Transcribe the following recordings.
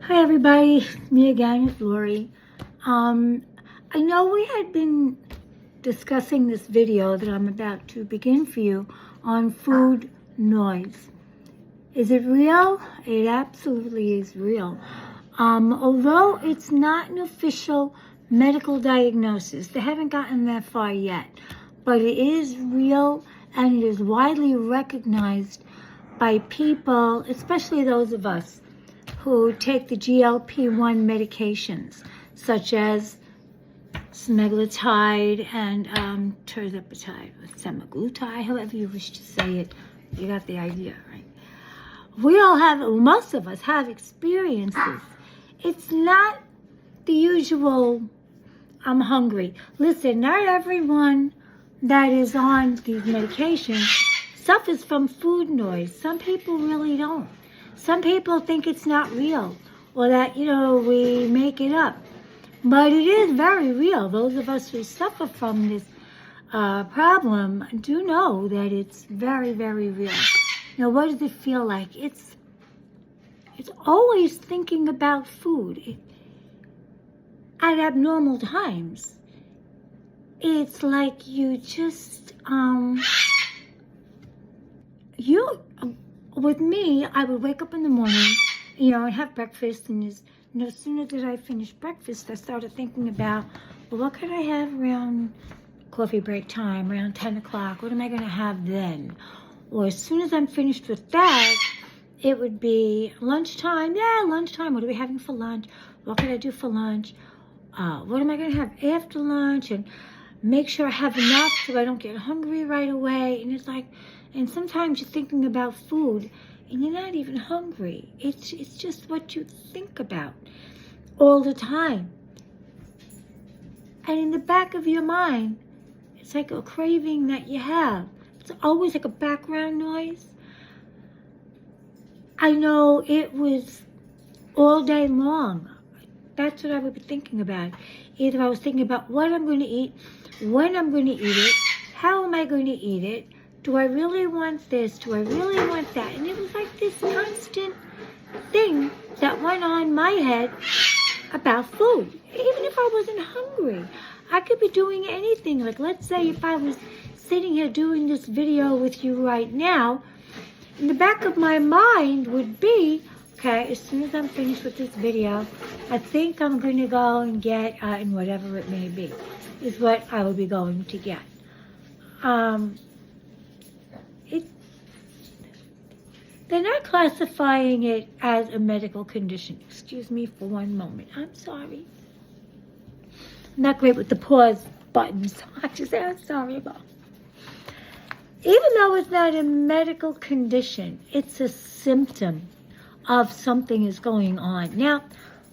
Hi everybody, me again, it's Lori. I know we had been discussing this video that I'm about to begin for you on food noise. Is it real? It absolutely is real. Although it's not an official medical diagnosis, they haven't gotten that far yet, but it is real and it is widely recognized by people, especially those of us who take the GLP-1 medications, such as semaglutide and tirzepatide, or semaglutide, however you wish to say it. You got the idea, right? We all have, most of us have experiences. It's not the usual, I'm hungry. Listen, not everyone that is on these medications suffers from food noise. Some people really don't. Some people think it's not real, or that, we make it up. But it is very real. Those of us who suffer from this problem do know that it's very, very real. Now, what does it feel like? It's always thinking about food at abnormal times. It's like you just, with me, I would wake up in the morning, I'd have breakfast, and no sooner did I finish breakfast, I started thinking about, well, what could I have around coffee break time, around 10 o'clock? What am I going to have then? Or as soon as I'm finished with that, it would be lunchtime. Yeah, lunchtime. What are we having for lunch? What can I do for lunch? What am I going to have after lunch? And make sure I have enough so I don't get hungry right away. And it's like, and sometimes you're thinking about food and you're not even hungry. It's just what you think about all the time. And in the back of your mind, it's like a craving that you have. It's always like a background noise. I know it was all day long. That's what I would be thinking about. Either I was thinking about what I'm going to eat, when I'm going to eat it, how am I going to eat it, do I really want this, do I really want that? And it was like this constant thing that went on in my head about food. Even if I wasn't hungry, I could be doing anything. Like, let's say if I was sitting here doing this video with you right now, in the back of my mind would be, okay, as soon as I'm finished with this video, I think I'm going to go and get, and whatever it may be, is what I will be going to get. They're not classifying it as a medical condition. Excuse me for one moment. I'm sorry. I'm not great with the pause buttons. I just say I'm sorry about it. Even though it's not a medical condition, it's a symptom of something is going on. Now,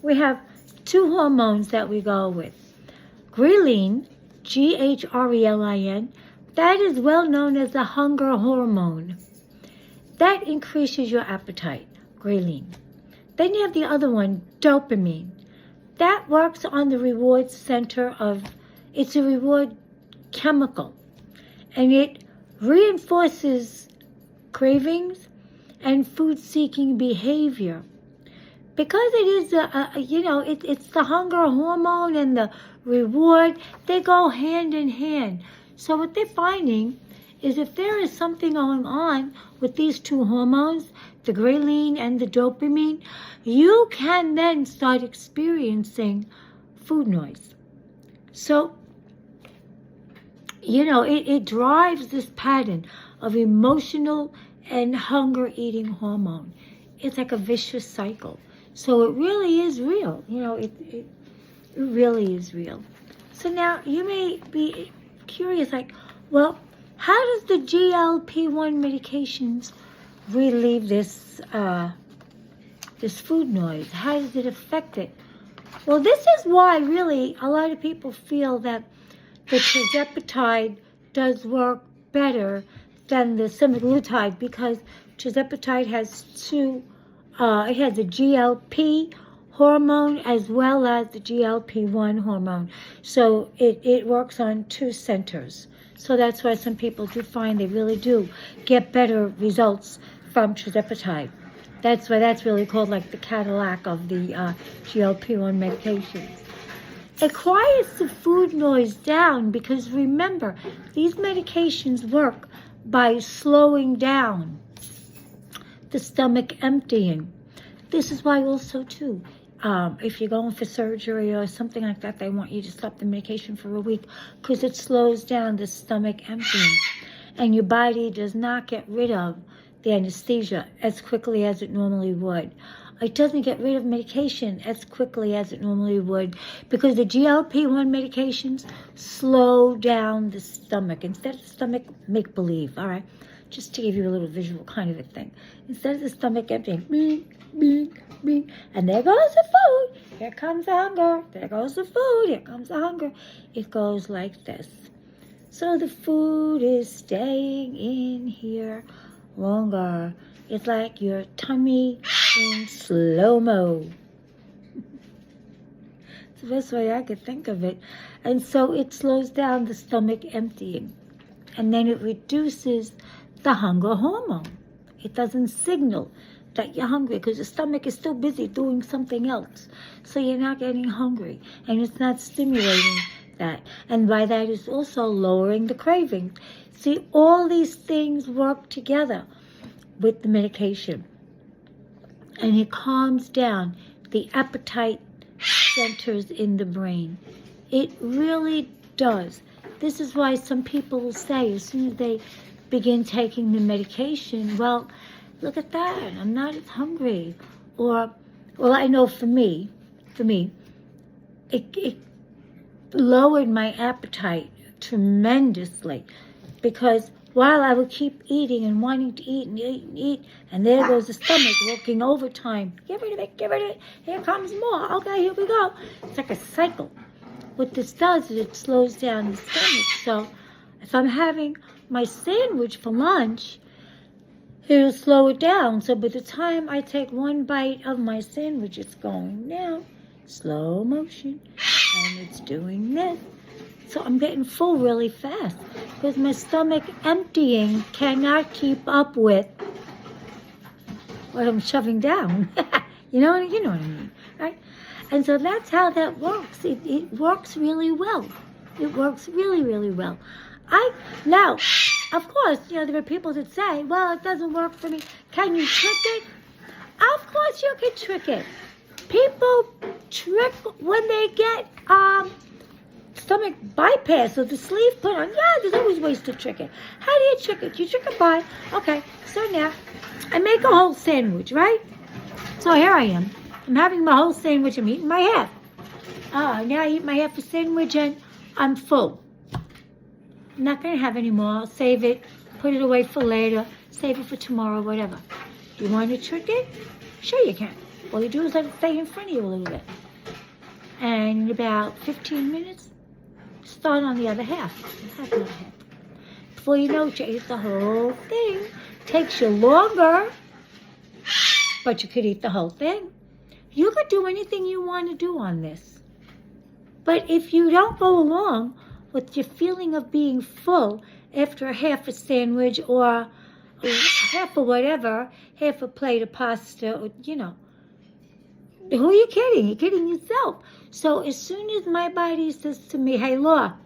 we have two hormones that we go with. Ghrelin, Ghrelin, that is well known as the hunger hormone. That increases your appetite, ghrelin. Then you have the other one, dopamine. That works on the reward center it's a reward chemical. And it reinforces cravings and food-seeking behavior. Because it is, it's the hunger hormone and the reward, they go hand in hand. So what they're finding is if there is something going on with these two hormones, the ghrelin and the dopamine, you can then start experiencing food noise. So, it drives this pattern of emotional and hunger eating hormone. It's like a vicious cycle. So it really is real. It really is real. So now you may be curious, like, well, how does the GLP-1 medications relieve this food noise? How does it affect it? Well, this is why really a lot of people feel that the tirzepatide does work better than the semaglutide, because tirzepatide has it has a GLP hormone as well as the GLP-1 hormone. So it works on two centers. So that's why some people do find they really do get better results from tirzepatide. That's why that's really called like the Cadillac of the GLP-1 medications. It quiets the food noise down because remember, these medications work by slowing down the stomach emptying. This is why also too, if you're going for surgery or something like that, they want you to stop the medication for a week because it slows down the stomach emptying. And your body does not get rid of the anesthesia as quickly as it normally would. It doesn't get rid of medication as quickly as it normally would because the GLP-1 medications slow down the stomach. Instead of the stomach, make-believe, all right? Just to give you a little visual kind of a thing. Instead of the stomach emptying, and there goes the food. Here comes the hunger. There goes the food. Here comes the hunger. It goes like this. So the food is staying in here longer. It's like your tummy in slow-mo. It's the best way I could think of it. And so it slows down the stomach emptying. And then it reduces the hunger hormone. It doesn't signal that you're hungry because the stomach is still busy doing something else. So you're not getting hungry. And it's not stimulating that. And by that is also lowering the craving. See, all these things work together with the medication. And it calms down the appetite centers in the brain. It really does. This is why some people will say as soon as they begin taking the medication, well, look at that, I'm not as hungry. Or, well, I know for me, it lowered my appetite tremendously because while I would keep eating and wanting to eat and eat and eat, and there goes the stomach working overtime. Get rid of it, get rid of it. Here comes more. Okay, here we go. It's like a cycle. What this does is it slows down the stomach. So if I'm having my sandwich for lunch, it'll slow it down. So by the time I take one bite of my sandwich, it's going down, slow motion, and it's doing this. So I'm getting full really fast because my stomach emptying cannot keep up with what I'm shoving down. you know what I mean, right? And so that's how that works. It works really well. It works really, really well. Now, of course, there are people that say, well, it doesn't work for me. Can you trick it? Of course you can trick it. People trick when they get stomach bypass or the sleeve put on. Yeah, there's always ways to trick it. How do you trick it? You trick it by, okay, so now I make a whole sandwich, right? So here I am. I'm having my whole sandwich. I'm eating my half. Now I eat my half a sandwich and I'm full. I'm not going to have any more. I'll save it, put it away for later, save it for tomorrow, whatever. You want to trick it? Sure you can. All you do is let it stay in front of you a little bit. And in about 15 minutes, start on the other half. Have another half. Before you know it, you ate the whole thing. Takes you longer, but you could eat the whole thing. You could do anything you want to do on this. But if you don't go along with your feeling of being full after a half a sandwich or half of whatever, half a plate of pasta, or, who are you kidding? You're kidding yourself. So as soon as my body says to me, hey, Laura,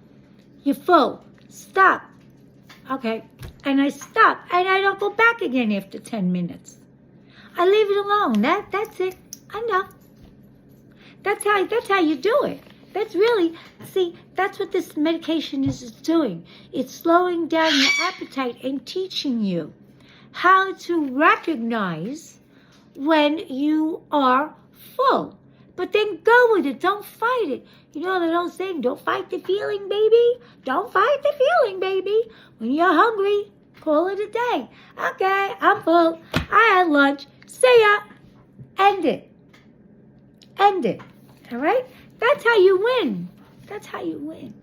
you're full, stop. Okay, and I stop, and I don't go back again after 10 minutes. I leave it alone. That's it. Enough. That's how you do it. That's really, that's what this medication is doing. It's slowing down your appetite and teaching you how to recognize when you are full. But then go with it. Don't fight it. You know that old saying, don't fight the feeling, baby. Don't fight the feeling, baby. When you're hungry, call it a day. Okay, I'm full. I had lunch. See ya. End it. End it. All right? That's how you win. That's how you win.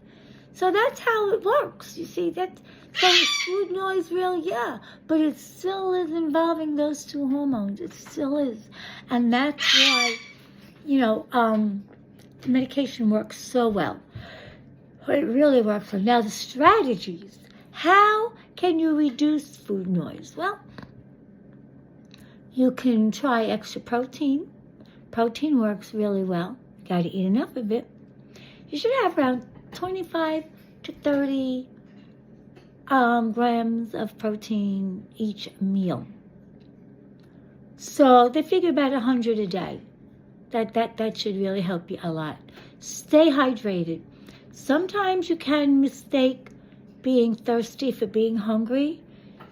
So that's how it works. You see, so food noise, really, yeah. But it still is involving those two hormones. It still is. And that's why, the medication works so well. It really works well. Now, the strategies. How can you reduce food noise? Well, You can try extra protein. Protein works really well. You got to eat enough of it. You should have around 25 to 30 grams of protein each meal. So they figure about 100 a day. That should really help you a lot. Stay hydrated. Sometimes you can mistake being thirsty for being hungry.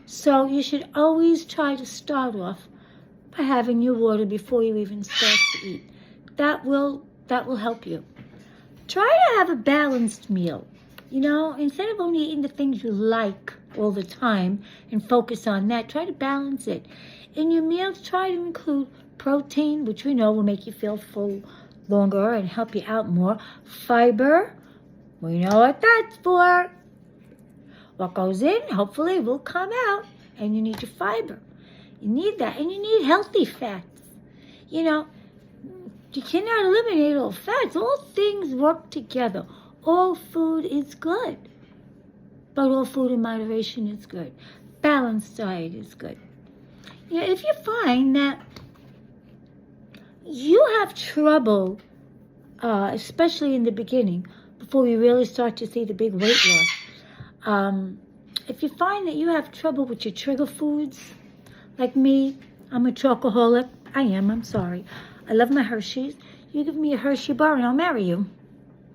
So you should always try to start off by having your water before you even start to eat. That will help you. Try to have a balanced meal. Instead of only eating the things you like all the time and focus on that, try to balance it. In your meals, try to include protein, which we know will make you feel full longer and help you out more. Fiber, we know what that's for. What goes in, hopefully, will come out, and you need your fiber. You need that, and you need healthy fats. You cannot eliminate all fats. All things work together. All food is good, but all food in moderation is good. Balanced diet is good. If you find that you have trouble, especially in the beginning, before you really start to see the big weight loss, if you find that you have trouble with your trigger foods, like me, I'm a chocoholic. I'm sorry. I love my Hershey's. You give me a Hershey bar and I'll marry you.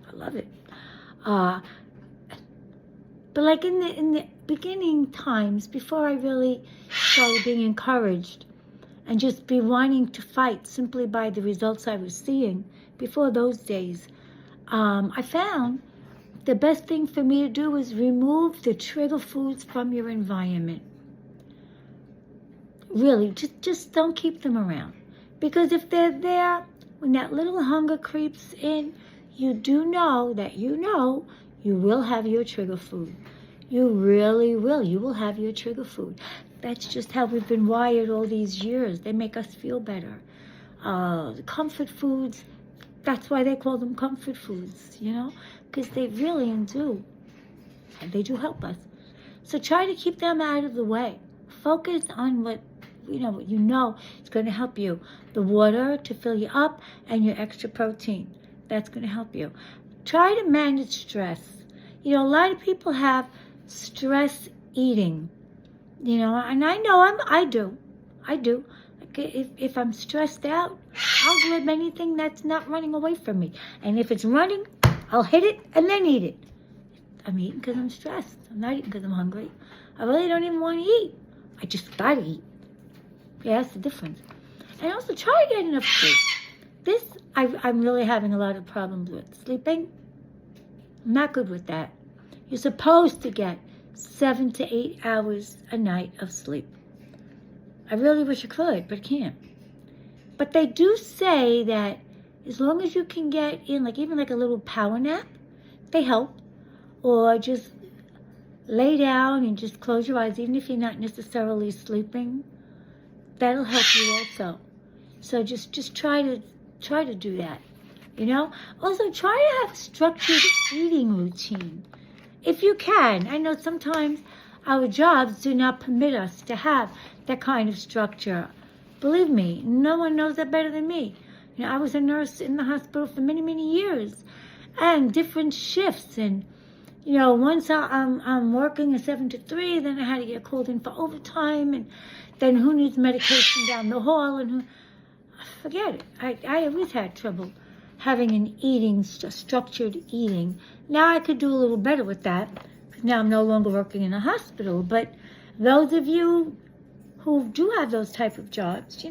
I love it. But like in the beginning times, before I really started being encouraged and just be wanting to fight simply by the results I was seeing, before those days, I found the best thing for me to do is remove the trigger foods from your environment. Really, just don't keep them around. Because if they're there, when that little hunger creeps in, you do know that you will have your trigger food. You really will. You will have your trigger food. That's just how we've been wired all these years. They make us feel better. The comfort foods, that's why they call them comfort foods, because they really do. And they do help us. So try to keep them out of the way. Focus on what you know is going to help you. The water to fill you up and your extra protein. That's going to help you. Try to manage stress. A lot of people have stress eating. And I know I do. Like if I'm stressed out, I'll grab anything that's not running away from me. And if it's running, I'll hit it and then eat it. I'm eating because I'm stressed. I'm not eating because I'm hungry. I really don't even want to eat. I just gotta eat. Yeah, that's the difference. And also try to get enough sleep. I'm really having a lot of problems with sleeping. I'm not good with that. You're supposed to get 7 to 8 hours a night of sleep. I really wish I could, but I can't. But they do say that as long as you can get in, even a little power nap, they help. Or just lay down and just close your eyes, even if you're not necessarily sleeping. That'll help you also. So just try to do that. Also try to have a structured eating routine. If you can. I know sometimes our jobs do not permit us to have that kind of structure. Believe me, no one knows that better than me. I was a nurse in the hospital for many, many years. And different shifts. And, once I'm working a 7 to 3, then I had to get called in for overtime. And then who needs medication down the hall? And forget it. I always had trouble having an structured eating. Now I could do a little better with that. Now I'm no longer working in a hospital. But those of you who do have those type of jobs,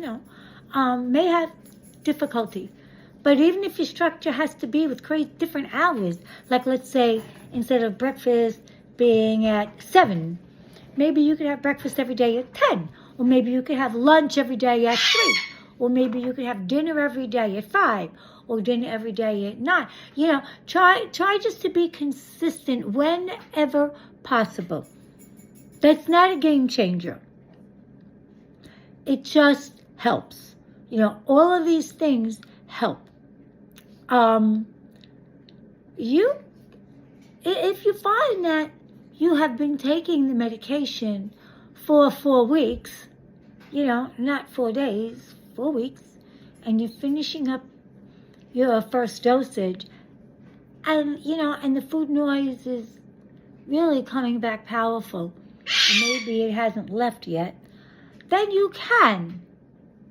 may have difficulty. But even if your structure has to be with different hours, like let's say instead of breakfast being at 7, maybe you could have breakfast every day at 10. Or maybe you could have lunch every day at 3. Or maybe you could have dinner every day at 5. Or dinner every day at 9. Try just to be consistent whenever possible. That's not a game changer. It just helps. All of these things help. If you find that you have been taking the medication for 4 weeks, not 4 days, 4 weeks, and you're finishing up your first dosage, and, and the food noise is really coming back powerful, maybe it hasn't left yet, then you can,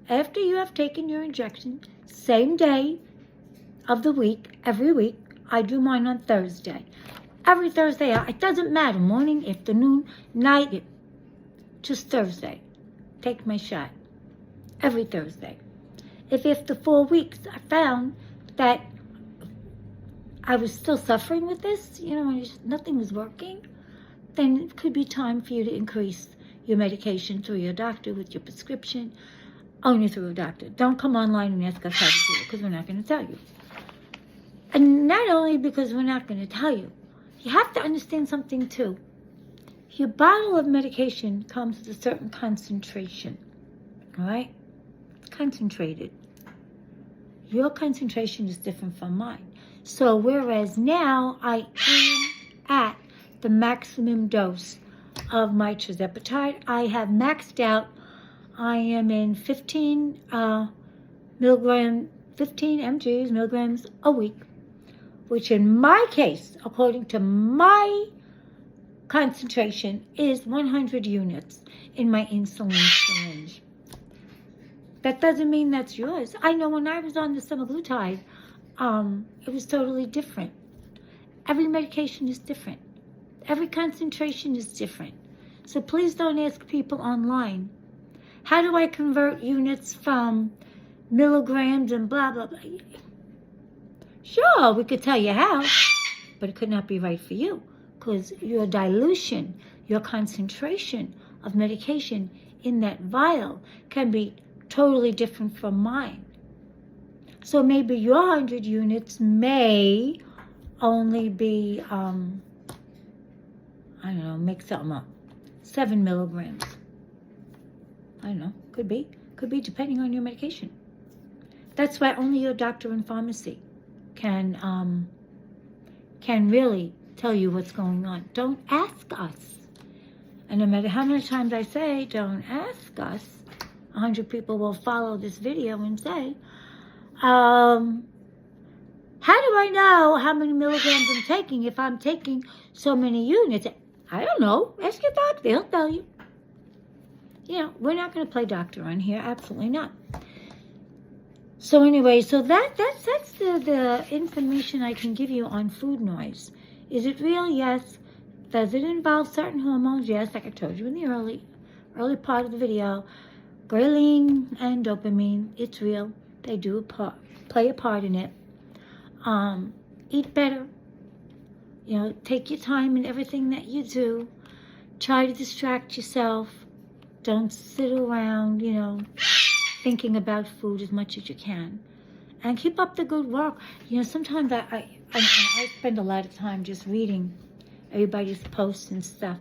after you have taken your injection, same day of the week, every week, I do mine on Thursday. Every Thursday, it doesn't matter, morning, afternoon, night, just Thursday. Take my shot. Every Thursday. If after 4 weeks I found that I was still suffering with this, nothing was working, then it could be time for you to increase your medication through your doctor with your prescription, only through a doctor. Don't come online and ask us how to do it, because we're not going to tell you. And not only because we're not going to tell you, you have to understand something too. Your bottle of medication comes with a certain concentration, all right? It's concentrated. Your concentration is different from mine. So whereas now I am at the maximum dose of my tirzepatide, I have maxed out. I am in 15 milligrams a week, which in my case, according to my concentration, is 100 units in my insulin syringe. That doesn't mean that's yours. I know when I was on the semaglutide, it was totally different. Every medication is different. Every concentration is different. So please don't ask people online, how do I convert units from milligrams and blah, blah, blah. Sure, we could tell you how, but it could not be right for you, because your dilution, your concentration of medication in that vial can be totally different from mine. So maybe your 100 units may only be, make something up, 7 milligrams. I don't know, could be depending on your medication. That's why only your doctor and pharmacy can really tell you what's going on. Don't ask us. And no matter how many times I say, don't ask us, 100 people will follow this video and say, how do I know how many milligrams I'm taking if I'm taking so many units? I don't know. Ask your doctor. They'll tell you. We're not going to play doctor on here. Absolutely not. So anyway, so that's the information I can give you on food noise. Is it real? Yes. Does it involve certain hormones? Yes, like I told you in the early part of the video. Ghrelin and dopamine, it's real. They do play a part in it. Eat better. Take your time in everything that you do. Try to distract yourself. Don't sit around, thinking about food as much as you can. And keep up the good work. Sometimes I spend a lot of time just reading everybody's posts and stuff.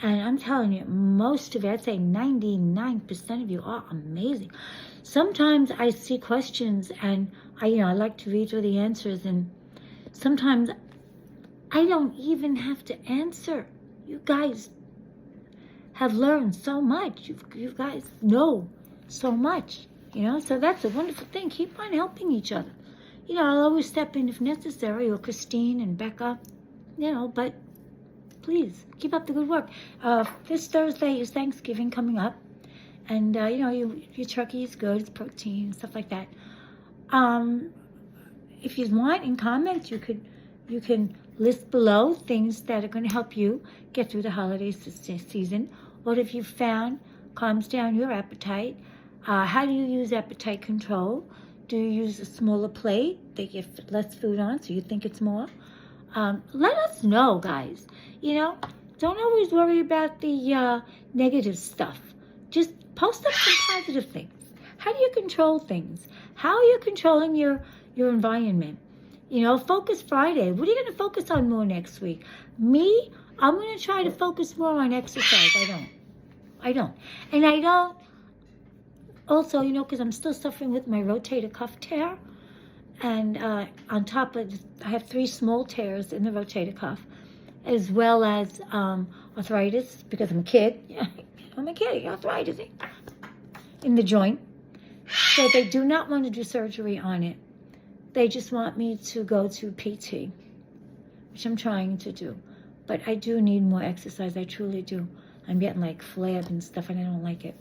And I'm telling you, most of it, I'd say 99% of you are amazing. Sometimes I see questions and I like to read through the answers, and sometimes I don't even have to answer. You guys have learned so much. You guys know so much, so that's a wonderful thing. Keep on helping each other. I'll always step in if necessary, or Christine and Becca, but please keep up the good work. This Thursday is Thanksgiving coming up, and your turkey is good, it's protein and stuff like that. If you want, in comments, you can list below things that are going to help you get through the holiday season. What have you found calms down your appetite? How do you use appetite control? Do you use a smaller plate that you get less food on, so you think it's more? Let us know, guys. Don't always worry about the negative stuff. Just post up some positive things. How do you control things? How are you controlling your environment? Focus Friday. What are you going to focus on more next week? Me, I'm going to try to focus more on exercise. I don't. And I don't also, because I'm still suffering with my rotator cuff tear. And on top of, I have 3 small tears in the rotator cuff, as well as arthritis, because I'm a kid. I'm a kid, arthritis. in the joint. So they do not want to do surgery on it. They just want me to go to PT, which I'm trying to do. But I do need more exercise. I truly do. I'm getting like flab and stuff, and I don't like it.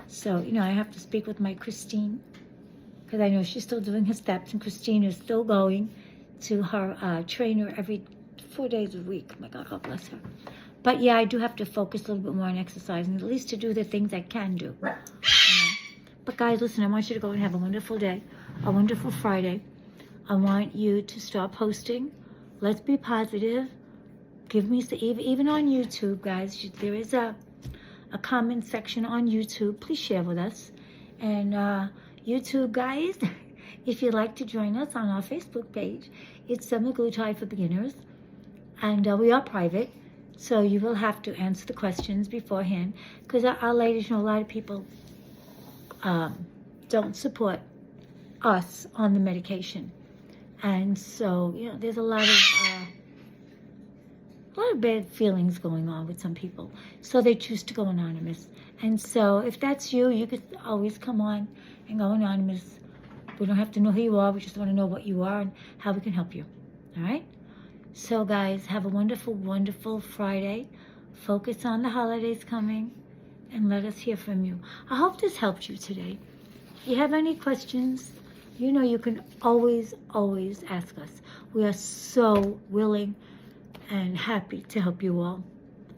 So, you know, I have to speak with my Christine, because I know she's still doing her steps, and Christine is still going to her trainer every 4 days a week. Oh my God, God bless her. But yeah, I do have to focus a little bit more on exercising, at least to do the things I can do. You know? But guys, listen, I want you to go and have a wonderful day, a wonderful Friday. I want you to start posting. Let's be positive. Give me, even on YouTube, guys, there is a comment section on YouTube. Please share with us. And YouTube, guys, if you'd like to join us on our Facebook page, it's Semaglutide for Beginners. And we are private, so you will have to answer the questions beforehand, because our ladies, you know, a lot of people don't support us on the medication. And so, you know, there's a lot of bad feelings going on with some people. So they choose to go anonymous. And so if that's you, you could always come on and go anonymous. We don't have to know who you are. We just want to know what you are and how we can help you. All right? So guys, have a wonderful, wonderful Friday. Focus on the holidays coming and let us hear from you. I hope this helped you today. If you have any questions, you know you can always, always ask us. We are so willing and happy to help you all.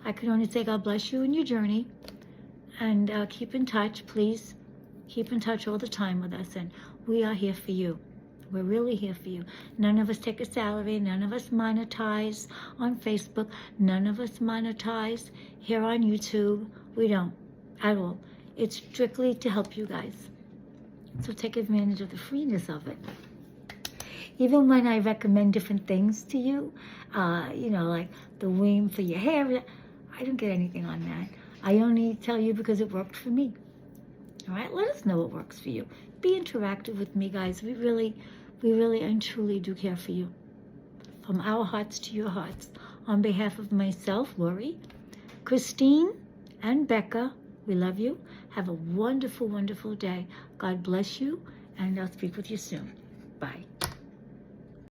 I can only say God bless you in your journey. And keep in touch, please. Keep in touch all the time with us. And we are here for you. We're really here for you. None of us take a salary. None of us monetize on Facebook. None of us monetize here on YouTube. We don't at all. It's strictly to help you guys. So take advantage of the freeness of it. Even when I recommend different things to you, you know, like the wean for your hair, I don't get anything on that. I only tell you because it worked for me. All right? Let us know what works for you. Be interactive with me, guys. We really and truly do care for you. From our hearts to your hearts. On behalf of myself, Lori, Christine, and Becca, we love you. Have a wonderful, wonderful day. God bless you, and I'll speak with you soon. Bye.